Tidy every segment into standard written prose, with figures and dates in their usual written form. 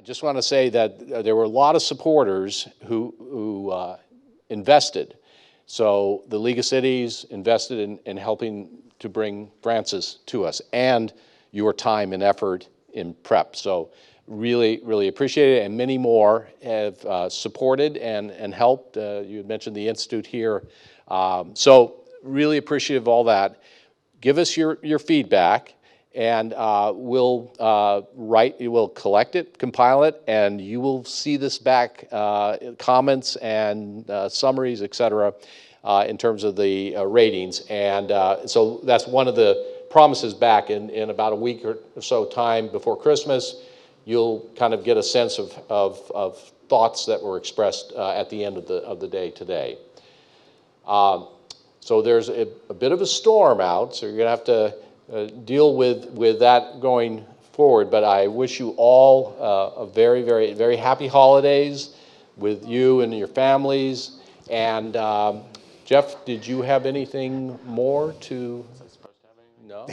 I just want to say that there were a lot of supporters who invested. So the League of Cities invested in helping to bring Francis to us, and your time and effort in prep. So really, really appreciate it, and many more have supported and helped. You had mentioned the Institute here. So really appreciative of all that. Give us your feedback, and we'll collect it, compile it, and you will see this back, comments and summaries, et cetera, in terms of the ratings. And so that's one of the promises back in about a week or so time before Christmas. You'll kind of get a sense of thoughts that were expressed at the end of the day today. So there's a bit of a storm out, so you're going to have to deal with that going forward. But I wish you all a very, very, very happy holidays with you and your families. And Jeff, did you have anything more to? No.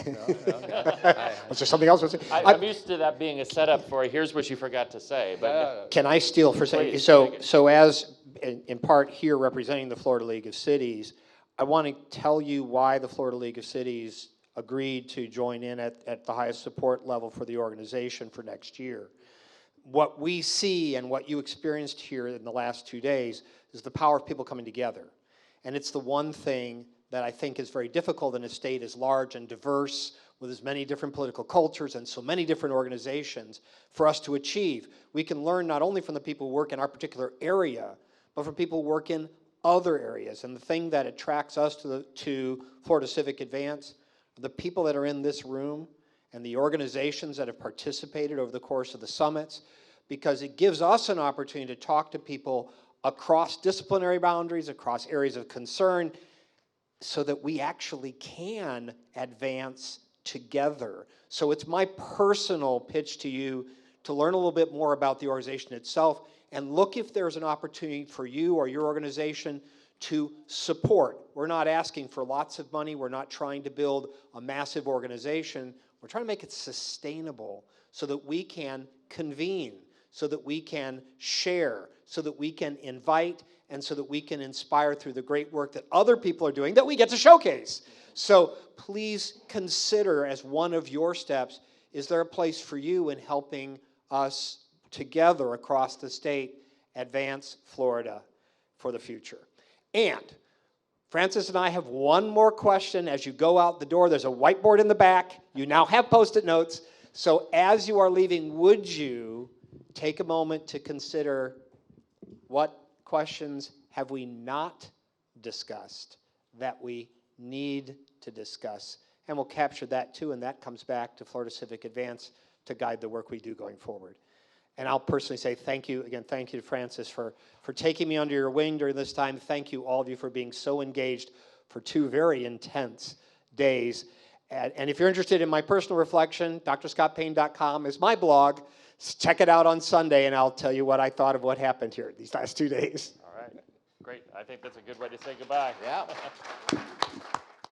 Was there something else? I'm used to that being a setup for here's what you forgot to say. But can I steal for a second? So as in part here representing the Florida League of Cities, I want to tell you why the Florida League of Cities agreed to join in at the highest support level for the organization for next year. What we see and what you experienced here in the last 2 days is the power of people coming together. And it's the one thing that I think is very difficult in a state as large and diverse with as many different political cultures and so many different organizations for us to achieve. We can learn not only from the people who work in our particular area, but from people who work in other areas. And the thing that attracts us to Florida Civic Advance, the people that are in this room and the organizations that have participated over the course of the summits, because it gives us an opportunity to talk to people across disciplinary boundaries, across areas of concern, so that we actually can advance together. So it's my personal pitch to you to learn a little bit more about the organization itself and look if there's an opportunity for you or your organization to support. We're not asking for lots of money. We're not trying to build a massive organization. We're trying to make it sustainable so that we can convene, so that we can share, so that we can invite, and so that we can inspire through the great work that other people are doing that we get to showcase. So please consider, as one of your steps, is there a place for you in helping us together across the state advance Florida for the future? And Francis and I have one more question. As you go out the door, there's a whiteboard in the back. You now have Post-it notes. So as you are leaving, would you take a moment to consider what questions have we not discussed that we need to discuss? And we'll capture that too, and that comes back to Florida Civic Advance to guide the work we do going forward. And I'll personally say thank you, again, thank you to Francis for taking me under your wing during this time. Thank you, all of you, for being so engaged for 2 very intense days. And if you're interested in my personal reflection, drscottpayne.com is my blog. Check it out on Sunday, and I'll tell you what I thought of what happened here these last 2 days. all right, great. I think that's a good way to say goodbye. Yeah.